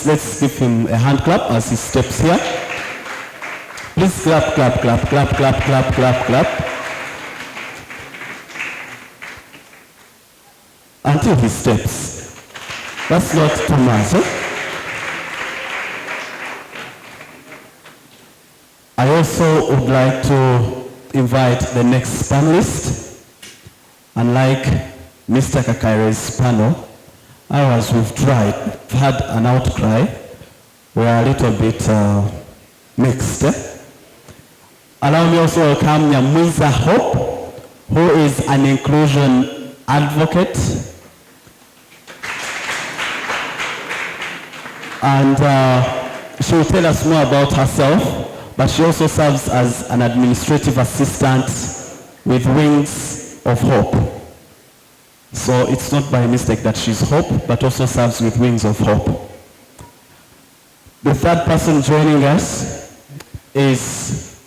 let's give him a hand clap as he steps here. Please clap, clap, clap, clap, clap, clap, clap, clap. Until he steps. That's not too much, eh? I also would like to invite the next panelist. Unlike Mr. Kakaire's panel, ours we've had an outcry. We're a little bit mixed. Allow me also to welcome Nyamwiza Hope, who is an inclusion advocate. And she will tell us more about herself. But she also serves as an administrative assistant with Wings of Hope. So it's not by mistake that she's Hope, but also serves with Wings of Hope. The third person joining us is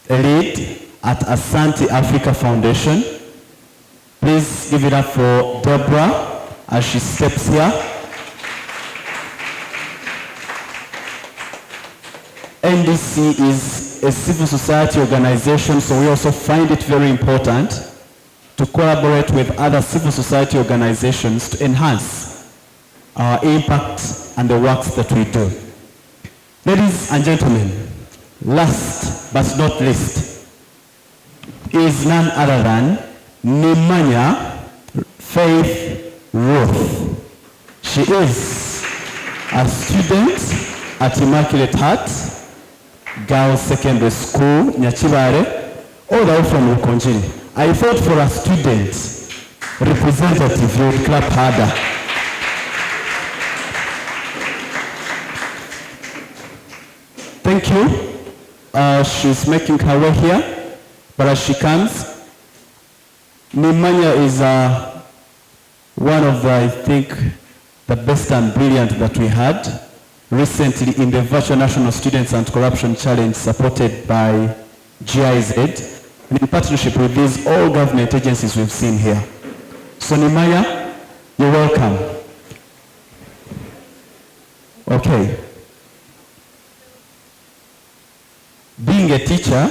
a lead at Asante Africa Foundation. Please give it up for Deborah as she steps here. NDC is a civil society organization, so we also find it very important to collaborate with other civil society organizations to enhance our impact and the works that we do. Ladies and gentlemen, last but not least is none other than Nemanya Faith Ruth. She is a student at Immaculate Heart Girls Secondary School, Nyachibare, all the way from Rukonjiri. I thought for a student representative, you would clap harder. Thank you. She's making her way here, but as she comes, Nemanya is one of the, I think, the best and brilliant that we had recently in the Virtual National Students Anti-Corruption Challenge supported by GIZ, and in partnership with these all government agencies we've seen here. So Nemanya, you're welcome. Okay. Being a teacher,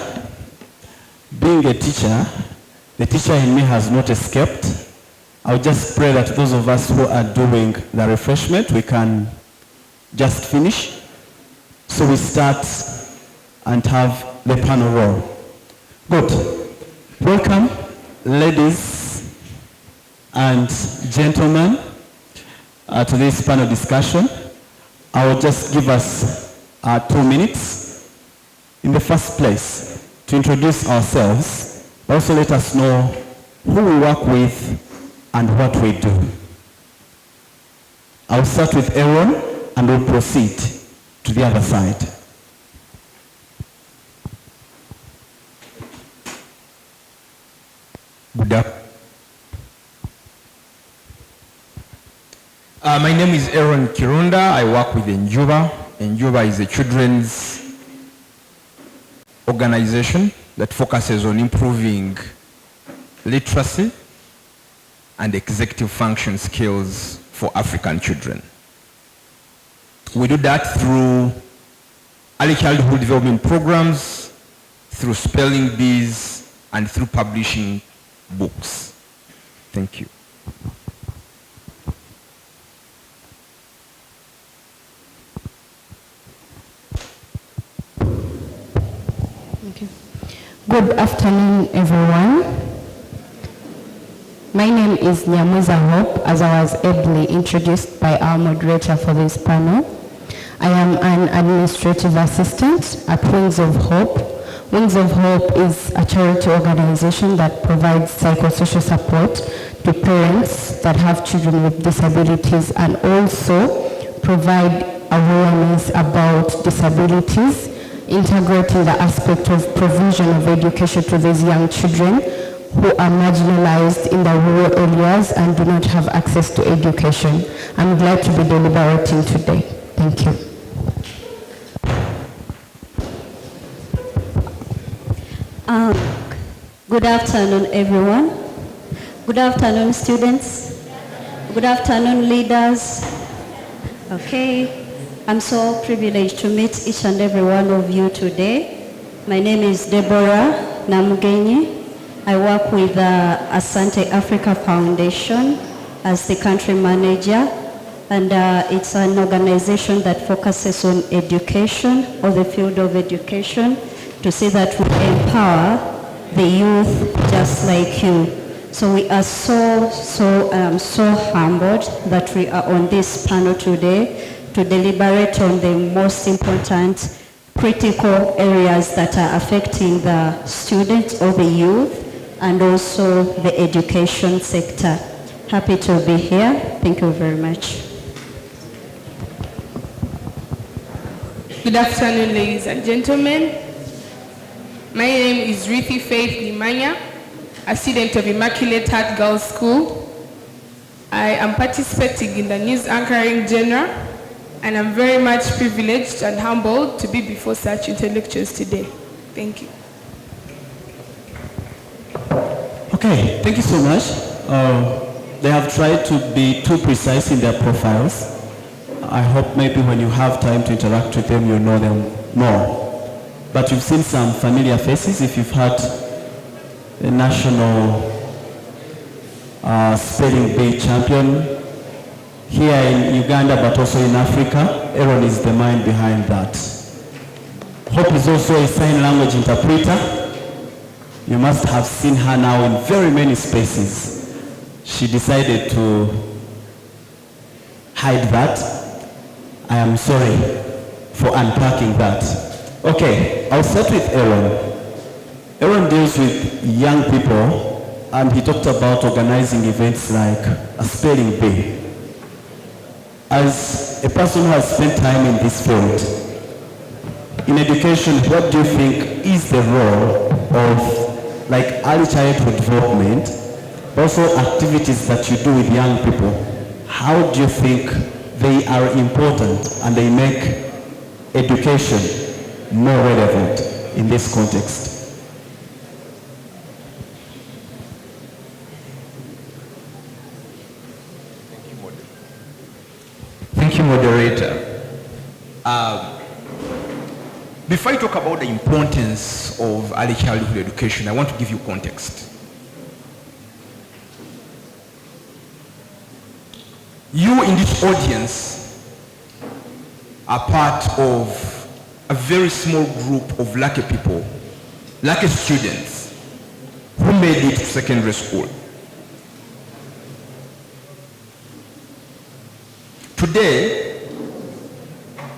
the teacher in me has not escaped. I'll just pray that those of us who are doing the refreshment, we can just finish. So we start and have the panel roll. Good. Welcome, ladies and gentlemen, to this panel discussion. I will just give us 2 minutes. In the first place, to introduce ourselves, also let us know who we work with and what we do. I'll start with Aaron, and we'll proceed to the other side. Good afternoon. My name is Aaron Kirunda. I work with Njuba. Njuba is a children's organization that focuses on improving literacy and executive function skills for African children. We do that through early childhood development programs, through spelling bees, and through publishing books. Thank you. Okay. Good afternoon, everyone. My name is Nyamwiza Hope, as I was ably introduced by our moderator for this panel. I am an administrative assistant at Wings of Hope. Wings of Hope is a charity organization that provides psychosocial support to parents that have children with disabilities and also provide awareness about disabilities, integrating the aspect of provision of education to these young children who are marginalized in the rural areas and do not have access to education. I'm glad to be deliberating today. Thank you. Good afternoon, everyone. Good afternoon, students. Good afternoon, leaders. Okay, I'm so privileged to meet each and every one of you today. My name is Deborah Namugenyi. I work with the Asante Africa Foundation as the country manager, and it's an organization that focuses on education, or the field of education, to see that we empower the youth just like you. So we are so humbled that we are on this panel today to deliberate on the most important critical areas that are affecting the students or the youth, and also the education sector. Happy to be here. Thank you very much. Good afternoon, ladies and gentlemen. My name is Rithi Faith Limanya, a student of Immaculate Heart Girls School. I am participating in the news anchoring genre, and I'm very much privileged and humbled to be before such intellectuals today. Thank you. Okay, thank you so much. They have tried to be too precise in their profiles. I hope maybe when you have time to interact with them, you know them more. But you've seen some familiar faces if you've had a national spelling bee champion here in Uganda, but also in Africa. Aaron is the mind behind that. Hope is also a sign language interpreter. You must have seen her now in very many spaces. She decided to hide that. I am sorry for unpacking that. Okay, I'll start with Aaron. Aaron deals with young people, and he talked about organizing events like a spelling bee. As a person who has spent time in this field, in education, what do you think is the role of like early childhood development, also activities that you do with young people? How do you think they are important and they make education more relevant in this context? Thank you, moderator. Before I talk about the importance of early childhood education, I want to give you context. You in this audience are part of a very small group of lucky people, lucky students who made it to secondary school. Today,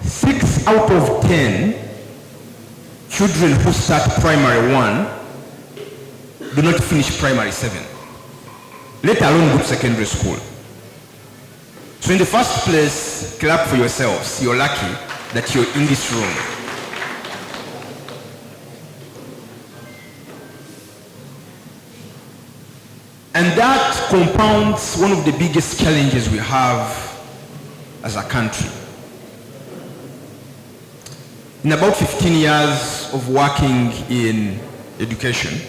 6 out of 10 children who start primary 1 do not finish primary 7, let alone go to secondary school. So in the first place, clap for yourselves. You're lucky that you're in this room. And that compounds one of the biggest challenges we have as a country. In about 15 years of working in education,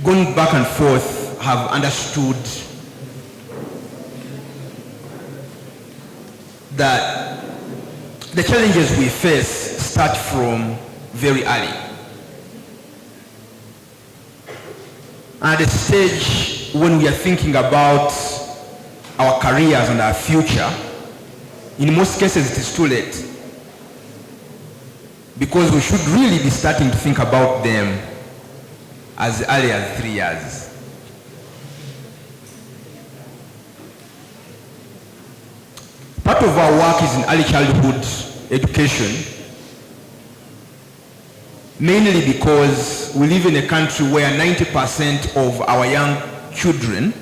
going back and forth, have understood that the challenges we face start from very early. At a stage when we are thinking about our careers and our future, in most cases it is too late, because we should really be starting to think about them as early as 3 years. Part of our work is in early childhood education, mainly because we live in a country where 90% of our young children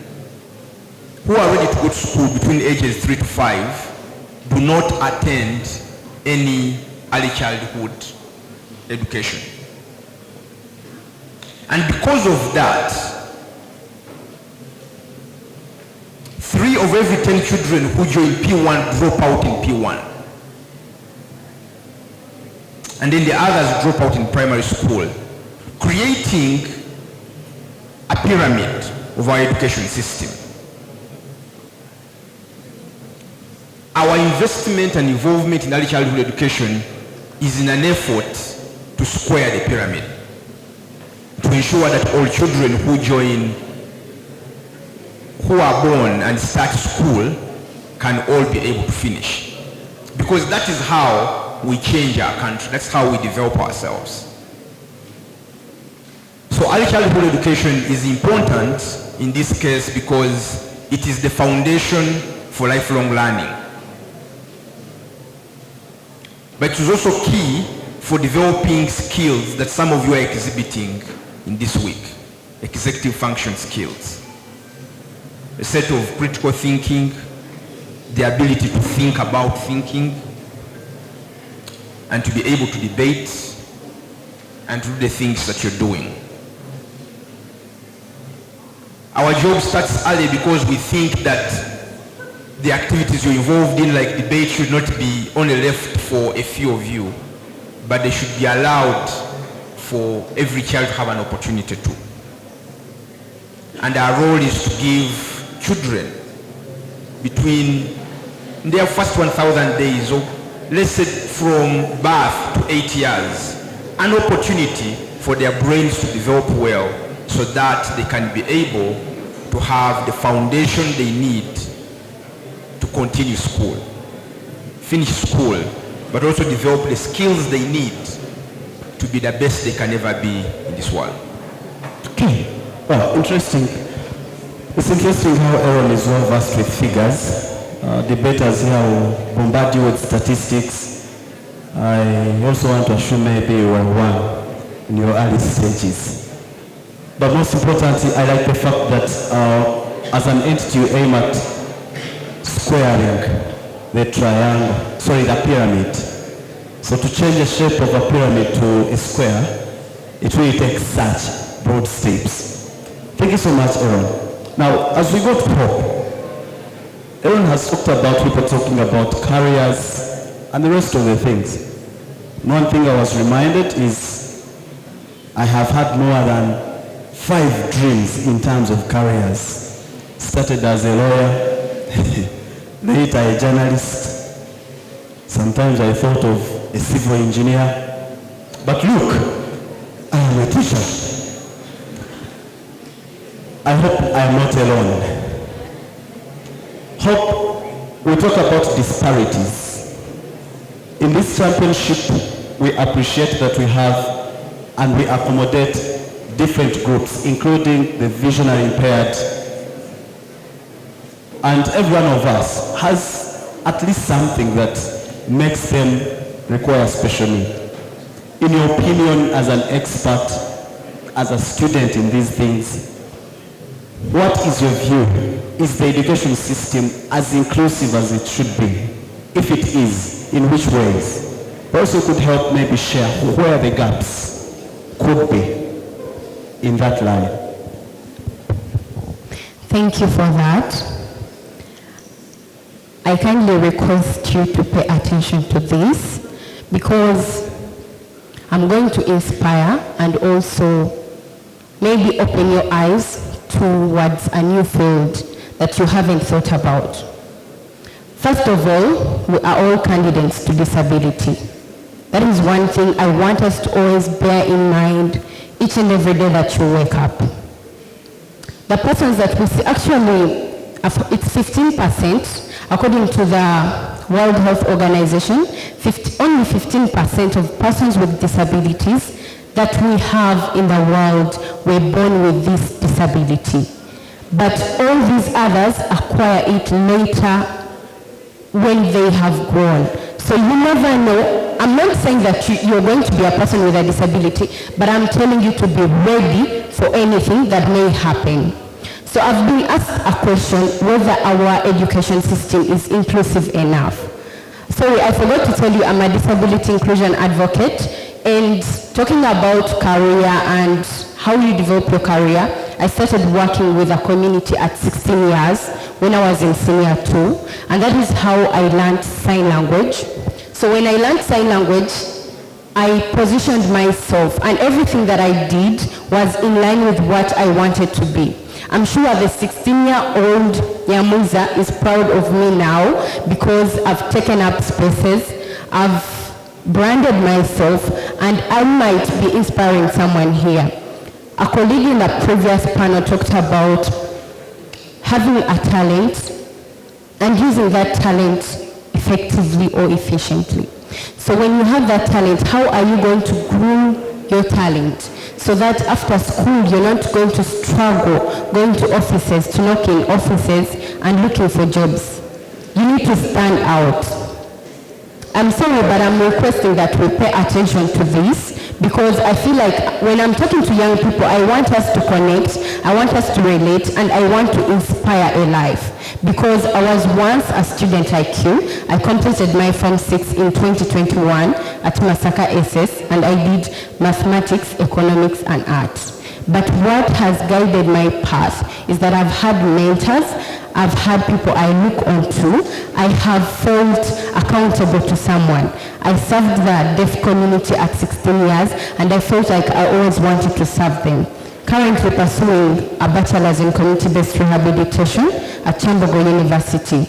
who are ready to go to school between ages 3 to 5 do not attend any early childhood education. And because of that, 3 of every 10 children who join P1 drop out in P1. And then the others drop out in primary school, creating a pyramid of our education system. our investment and involvement in early childhood education is in an effort to square the pyramid, to ensure that all children who are born and start school can all be able to finish. Because that is how we change our country. That's how we develop ourselves. So early childhood education is important in this case because it is the foundation for lifelong learning. But it is also key for developing skills that some of you are exhibiting in this week. Executive function skills. A set of critical thinking, the ability to think about thinking, and to be able to debate and to do the things that you're doing. Our job starts early because we think that the activities you're involved in, like debate, should not be only left for a few of you, but they should be allowed for every child to have an opportunity to. And our role is to give children between their first 1,000 days, or let's say from birth to 8 years, an opportunity for their brains to develop well so that they can be able to have the foundation they need to continue school, finish school, but also develop the skills they need to be the best they can ever be in this world. Okay, well, interesting. It's interesting how Aaron is well versed with figures. Debaters here will bombard you with statistics. I also want to assume maybe you were one in your early stages. But most importantly, I like the fact that as an entity you aim at squaring the the pyramid. So to change the shape of a pyramid to a square, it really takes such broad steps. Thank you so much, Aaron. Now, as we go to hope, Aaron has talked about people talking about careers and the rest of the things. One thing I was reminded is I have had more than 5 dreams in terms of careers. Started as a lawyer, later a journalist. Sometimes I thought of a civil engineer. But look, I am a teacher. I hope I am not alone. Hope we talk about disparities. In this championship, we appreciate that we have and we accommodate different groups, including the visually impaired. And every one of us has at least something that makes them require special need. In your opinion, as an expert, as a student in these things, what is your view? Is the education system as inclusive as it should be? If it is, in which ways? Also could help maybe share where the gaps could be in that line. Thank you for that. I kindly request you to pay attention to this because I'm going to inspire and also maybe open your eyes towards a new field that you haven't thought about. First of all, we are all candidates to disability. That is one thing I want us to always bear in mind each and every day that you wake up. The persons that we see, actually, it's 15%, according to the World Health Organization, only 15% of persons with disabilities that we have in the world were born with this disability. But all these others acquire it later when they have grown. So you never know. I'm not saying that you're going to be a person with a disability, but I'm telling you to be ready for anything that may happen. So I've been asked a question whether our education system is inclusive enough. Sorry, I forgot to tell you I'm a disability inclusion advocate, and talking about career and how you develop your career, I started working with a community at 16 years when I was in senior 2, and that is how I learned sign language. So when I learned sign language, I positioned myself, and everything that I did was in line with what I wanted to be. I'm sure the 16-year-old Nyamuza is proud of me now because I've taken up spaces, I've branded myself, and I might be inspiring someone here. A colleague in the previous panel talked about having a talent and using that talent effectively or efficiently. So when you have that talent, how are you going to groom your talent so that after school you're not going to struggle going to offices, to knock in offices and looking for jobs? You need to stand out. I'm sorry, but I'm requesting that we pay attention to this because I feel like when I'm talking to young people, I want us to connect, I want us to relate, and I want to inspire a life. Because I was once a student IQ. I completed my Form 6 in 2021 at Masaka SS, and I did mathematics, economics, and arts. But what has guided my path is that I've had mentors, I've had people I look onto, I have felt accountable to someone. I served the deaf community at 16 years, and I felt like I always wanted to serve them. Currently pursuing a bachelor's in community-based rehabilitation at Chambogo University,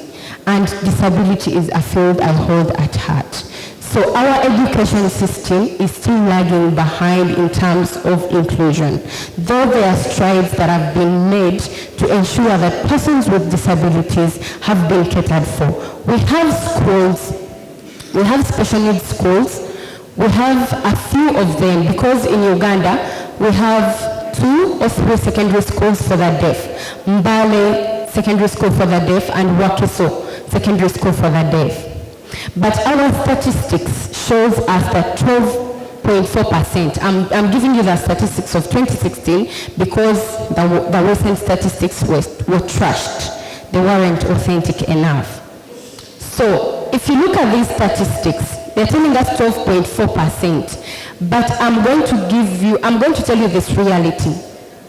and disability is a field I hold at heart. So our education system is still lagging behind in terms of inclusion, though there are strides that have been made to ensure that persons with disabilities have been catered for. We have schools, we have special needs schools, we have a few of them because in Uganda we have 2 or 3 secondary schools for the deaf, Mbale Secondary School for the Deaf and Wakiso Secondary School for the Deaf. But our statistics shows us that 12.4%. I'm giving you the statistics of 2016 because the recent statistics were trashed. They weren't authentic enough. So if you look at these statistics, they're telling us 12.4%. But I'm going to tell you this reality.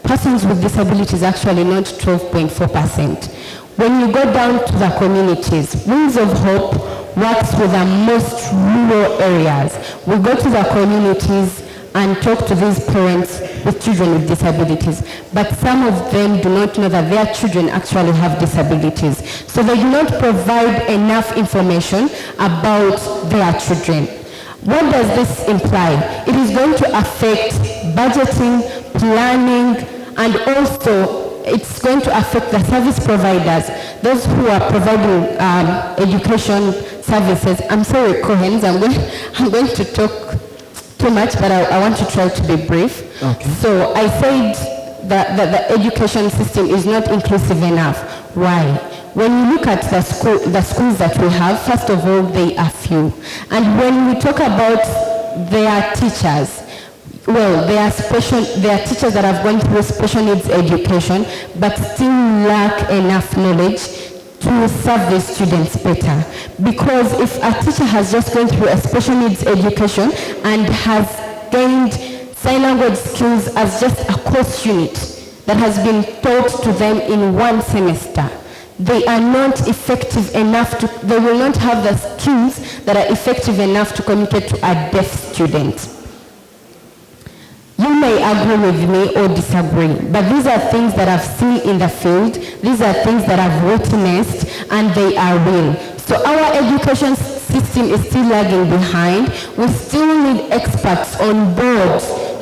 Persons with disabilities actually not 12.4%. When you go down to the communities, Wings of Hope works with the most rural areas. We go to the communities and talk to these parents with children with disabilities. But some of them do not know that their children actually have disabilities. So they do not provide enough information about their children. What does this imply? It is going to affect budgeting, planning, and also it's going to affect the service providers, those who are providing education services. I'm sorry, Cohens, I'm going to talk too much, but I want to try to be brief. Okay. So I said that the education system is not inclusive enough. Why? When you look at the schools that we have, first of all, they are few. And when we talk about their teachers, well, there are teachers that have gone through special needs education, but still lack enough knowledge to serve the students better. Because if a teacher has just gone through a special needs education and has gained sign language skills as just a course unit that has been taught to them in one semester, they are not effective enough they will not have the skills that are effective enough to communicate to a deaf student. You may agree with me or disagree, but these are things that I've seen in the field, these are things that I've witnessed, and they are real. So our education system is still lagging behind. We still need experts on board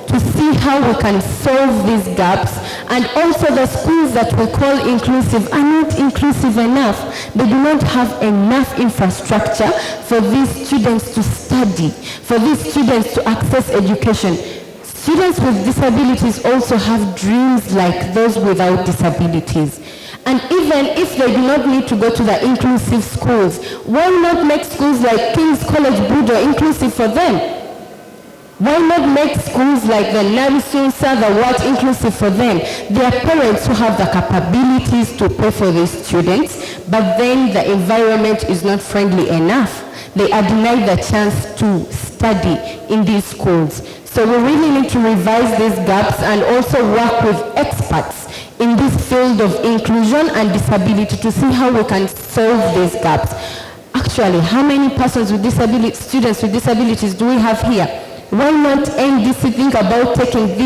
to see how we can solve these gaps, and also the schools that we call inclusive are not inclusive enough. They do not have enough infrastructure for these students to study, for these students to access education. Students with disabilities also have dreams like those without disabilities. And even if they do not need to go to the inclusive schools, why not make schools like King's College Budo inclusive for them? Why not make schools like the Narisunsa, the Wat inclusive for them? There are parents who have the capabilities to pay for these students, but then the environment is not friendly enough. They are denied the chance to study in these schools. So we really need to revise these gaps and also work with experts in this field of inclusion and disability to see how we can solve these gaps. Actually, how many persons with disabilities, students with disabilities do we have here? Why not NDC think about taking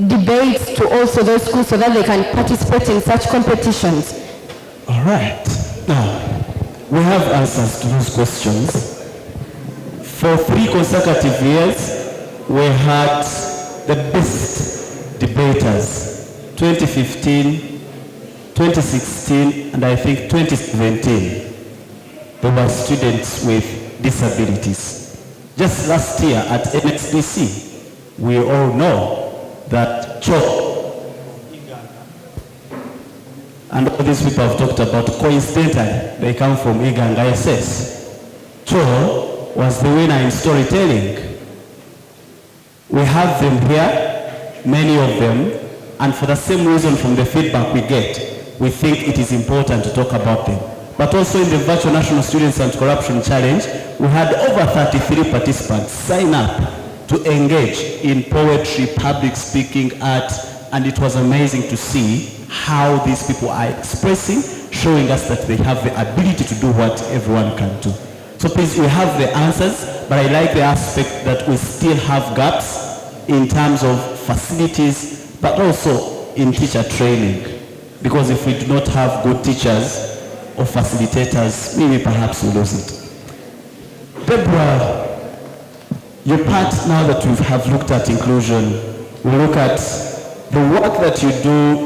debates to also those schools so that they can participate in such competitions? All right. Now, we have answers to those questions. For 3 consecutive years, we had the best debaters, 2015, 2016, and I think 2017. They were students with disabilities. Just last year at NSDC, we all know that Cho and all these people have talked about, coincidentally, they come from Iganga SS. Cho was the winner in storytelling. We have them here, many of them, and for the same reason from the feedback we get, we think it is important to talk about them. But also in the Virtual National Students Anti-Corruption Challenge, we had over 33 participants sign up to engage in poetry, public speaking, art, and it was amazing to see how these people are expressing, showing us that they have the ability to do what everyone can do. So please, we have the answers, but I like the aspect that we still have gaps in terms of facilities, but also in teacher training. Because if we do not have good teachers or facilitators, maybe perhaps we lose it. Deborah, your part now that we have looked at inclusion, we look at the work that you do,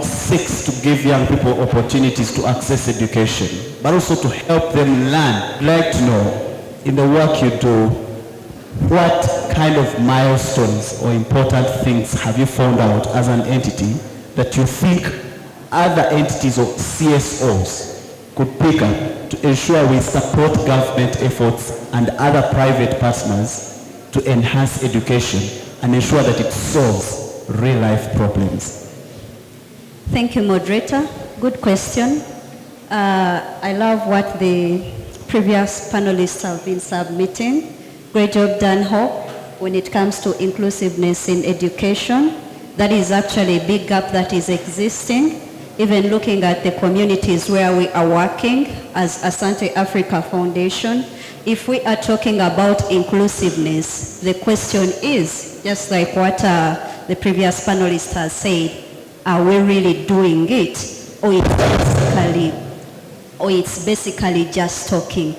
seeks to give young people opportunities to access education, but also to help them learn. I'd like to know, in the work you do, what kind of milestones or important things have you found out as an entity that you think other entities or CSOs could pick up to ensure we support government efforts and other private partners to enhance education and ensure that it solves real-life problems? Thank you, moderator. Good question. I love what the previous panelists have been submitting. Great job done, Hope, when it comes to inclusiveness in education. That is actually a big gap that is existing. Even looking at the communities where we are working as Asante Africa Foundation, if we are talking about inclusiveness, the question is, just like what the previous panelist has said, are we really doing it? Or it's basically just talking?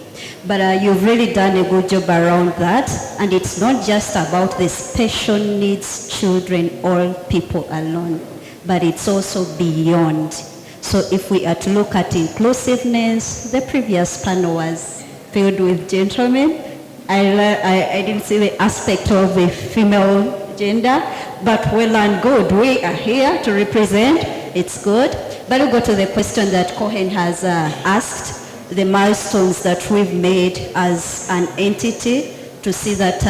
But you've really done a good job around that, and it's not just about the special needs children or people alone, but it's also beyond. So if we are to look at inclusiveness, the previous panel was filled with gentlemen. I didn't see the aspect of the female gender, but well and good. We are here to represent. It's good. But we'll go to the question that Cohen has asked, the milestones that we've made as an entity to see that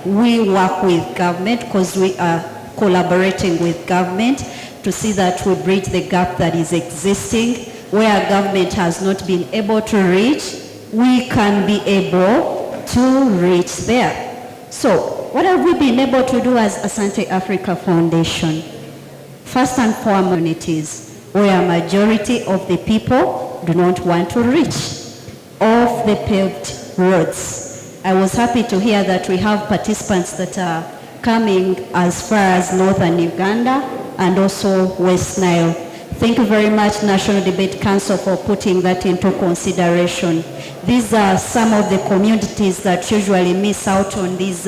we work with government, because we are collaborating with government, to see that we bridge the gap that is existing. Where government has not been able to reach, we can be able to reach there. So what have we been able to do as Asante Africa Foundation? First and foremost, communities where a majority of the people do not want to reach off the paved roads. I was happy to hear that we have participants that are coming as far as northern Uganda and also West Nile. Thank you very much, National Debate Council, for putting that into consideration. These are some of the communities that usually miss out on these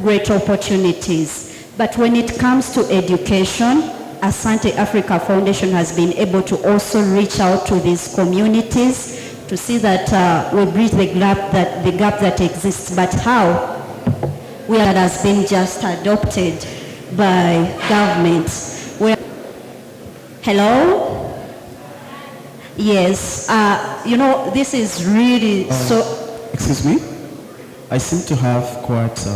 great opportunities. But when it comes to education, Asante Africa Foundation has been able to also reach out to these communities to see that we bridge the gap that exists. But how? That has been just adopted by government. Hello? Yes. This is really so. Excuse me? I seem to have quite